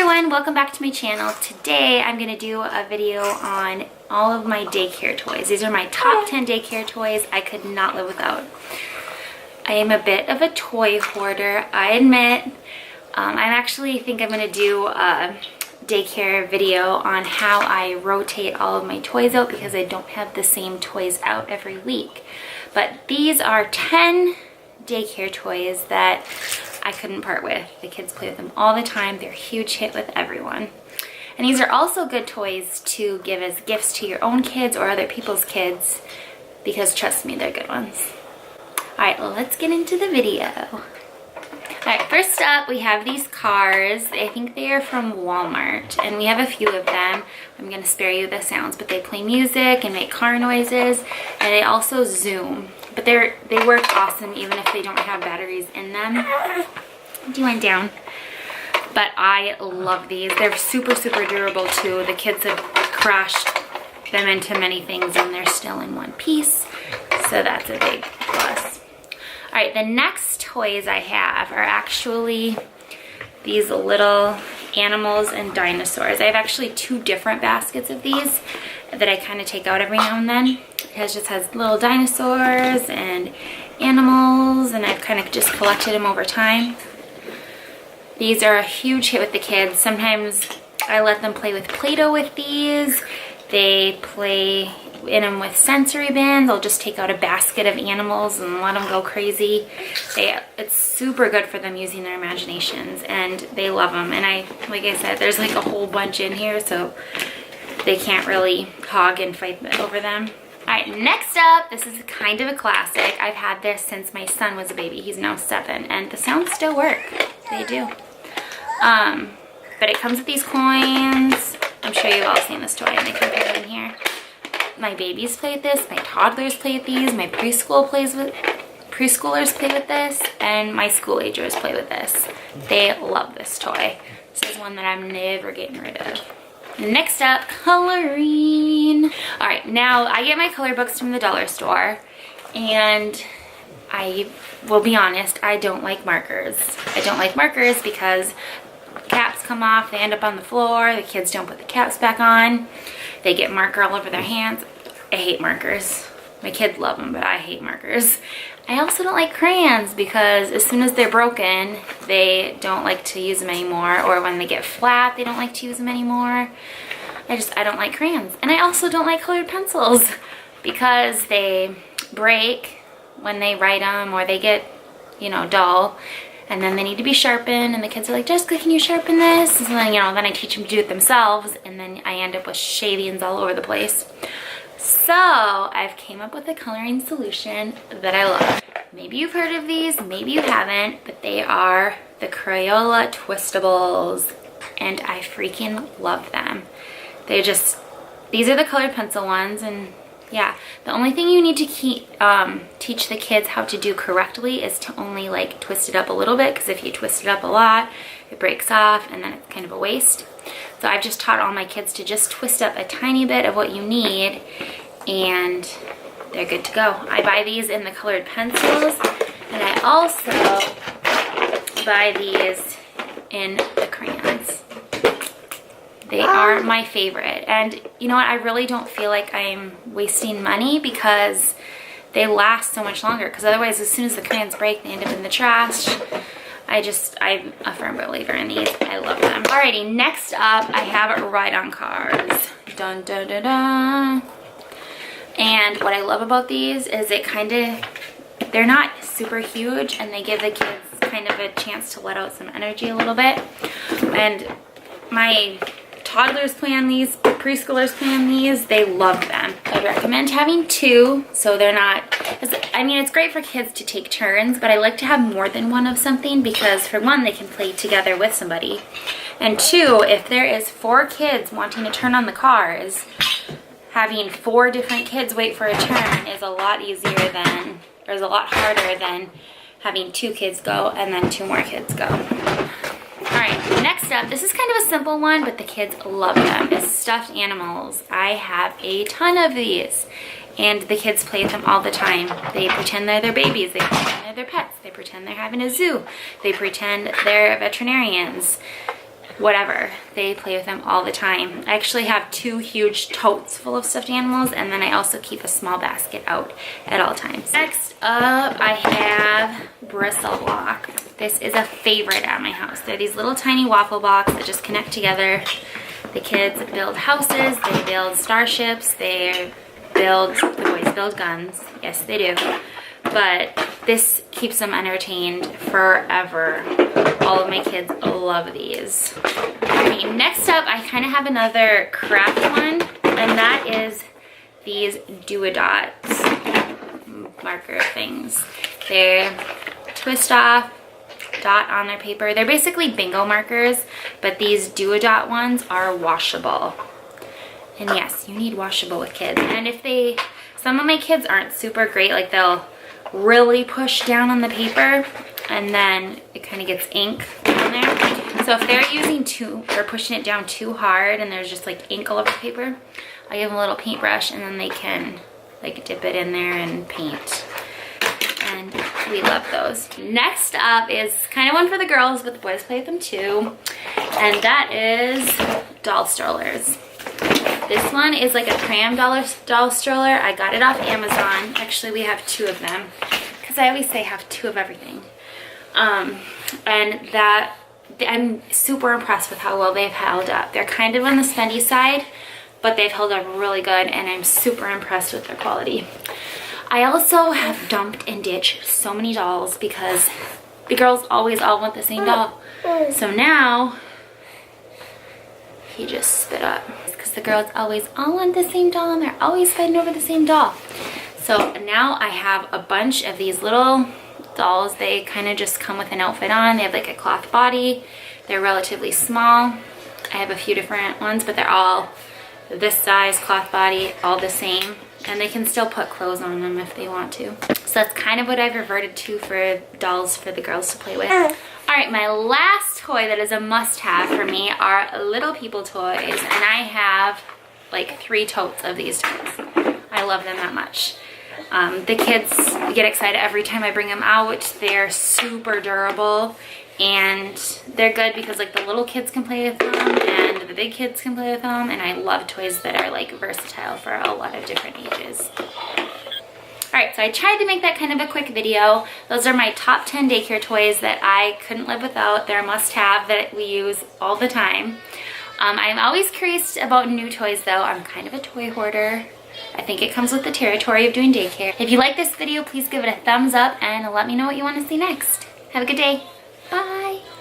everyone, welcome back to my channel. Today I'm going to do a video on all of my daycare toys. These are my top 10 daycare toys I could not live without. I am a bit of a toy hoarder, I admit. I actually think I'm going to do a daycare video on how I rotate all of my toys out because I don't have the same toys out every week. But these are 10 daycare toys that I couldn't part with. The kids play with them all the time. They're a huge hit with everyone. And these are also good toys to give as gifts to your own kids or other people's kids because trust me, they're good ones. Alright, let's get into the video. Alright, first up we have these cars. I think they are from Walmart and we have a few of them. I'm going to spare you the sounds, but they play music and make car noises and they also zoom. But they work awesome even if they don't have batteries in them. You went down. But I love these. They're super, super durable too. The kids have crashed them into many things and they're still in one piece. So that's a big plus. Alright, the next toys I have are actually these little animals and dinosaurs. I have actually two different baskets of these that I kind of take out every now and then. It just has little dinosaurs and animals, and I've kind of just collected them over time. These are a huge hit with the kids. Sometimes I let them play with Play-Doh with these. They play in them with sensory bins. I'll just take out a basket of animals and let them go crazy. It's super good for them using their imaginations, and they love them. And like I said, there's like a whole bunch in here, so they can't really hog and fight over them. Alright, next up, this is kind of a classic. I've had this since my son was a baby. He's now 7, and the sounds still work. They do. But it comes with these coins. I'm sure you've all seen this toy, and they can put it in here. My babies play with this, my toddlers play with these, my preschoolers play with this, and my school agers play with this. They love this toy. This is one that I'm never getting rid of. Next up, coloring. Alright, now I get my color books from the dollar store, and I will be honest, I don't like markers. I don't like markers because caps come off, they end up on the floor, the kids don't put the caps back on, they get marker all over their hands. I hate markers. My kids love them, but I hate markers. I also don't like crayons because as soon as they're broken, they don't like to use them anymore, or when they get flat, they don't like to use them anymore. I don't like crayons. And I also don't like colored pencils because they break when they write them, or they get, dull, and then they need to be sharpened, and the kids are like, Jessica, can you sharpen this? And then, then I teach them to do it themselves, and then I end up with shavings all over the place. So I've came up with a coloring solution that I love. Maybe you've heard of these, maybe you haven't, but they are the Crayola Twistables, and I freaking love them. These are the colored pencil ones, and yeah, the only thing you need to teach the kids how to do correctly is to only like twist it up a little bit, because if you twist it up a lot, it breaks off and then it's kind of a waste. So I've just taught all my kids to just twist up a tiny bit of what you need and they're good to go. I buy these in the colored pencils, and I also buy these in the crayons. They are my favorite, and you know what, I really don't feel like I'm wasting money because they last so much longer, because otherwise as soon as the crayons break, they end up in the trash. I'm a firm believer in these. I love them. Alrighty, next up I have ride-on cars. Dun dun dun dun. And what I love about these is they're not super huge, and they give the kids kind of a chance to let out some energy a little bit. And my toddlers play on these, preschoolers play on these, they love them. I recommend having two, so they're not, it's great for kids to take turns, but I like to have more than one of something because for one, they can play together with somebody. And two, if there is 4 kids wanting to turn on the cars, having 4 different kids wait for a turn is a lot harder than having 2 kids go and then 2 more kids go. Alright, next up, this is kind of a simple one, but the kids love them, is stuffed animals. I have a ton of these, and the kids play with them all the time. They pretend they're their babies, they pretend they're their pets, they pretend they're having a zoo, they pretend they're veterinarians. whatever. They play with them all the time. I actually have 2 huge totes full of stuffed animals, and then I also keep a small basket out at all times. Next up, I have Bristle Block. This is a favorite at my house. They're these little tiny waffle blocks that just connect together. The kids build houses, they build starships, the boys build guns. Yes, they do. But this keeps them entertained forever. All of my kids love these. Okay, next up, I kind of have another craft one, and that is these do-a-dots marker things. They're twist off, dot on their paper. They're basically bingo markers, but these do-a-dot ones are washable. And yes, you need washable with kids. And if some of my kids aren't super great, like they'll really push down on the paper and then it kind of gets ink on there. So if they're using or pushing it down too hard and there's just like ink all over the paper, I give them a little paintbrush and then they can like dip it in there and paint. And we love those. Next up is kind of one for the girls, but the boys play with them too. And that is doll strollers. This one is like a cram doll stroller. I got it off Amazon. Actually, we have 2 of them because I always say have 2 of everything. And that I'm super impressed with how well they've held up. They're kind of on the spendy side, but they've held up really good, and I'm super impressed with their quality. I also have dumped and ditched so many dolls because the girls always all want the same doll. So now he just spit up because the girls always all want the same doll and they're always fighting over the same doll. So now I have a bunch of these little dolls. They kind of just come with an outfit on. They have like a cloth body. They're relatively small. I have a few different ones, but they're all this size, cloth body, all the same. And they can still put clothes on them if they want to. So that's kind of what I've reverted to for dolls for the girls to play with. All right, my last toy that is a must-have for me are little people toys, and I have like 3 totes of these toys. I love them that much. The kids get excited every time I bring them out. They're super durable, and they're good because like the little kids can play with them and the big kids can play with them, and I love toys that are like versatile for a lot of different ages. Alright, so I tried to make that kind of a quick video. Those are my top 10 daycare toys that I couldn't live without. They're a must-have that we use all the time. I'm always curious about new toys though. I'm kind of a toy hoarder. I think it comes with the territory of doing daycare. If you like this video, please give it a thumbs up and let me know what you want to see next. Have a good day.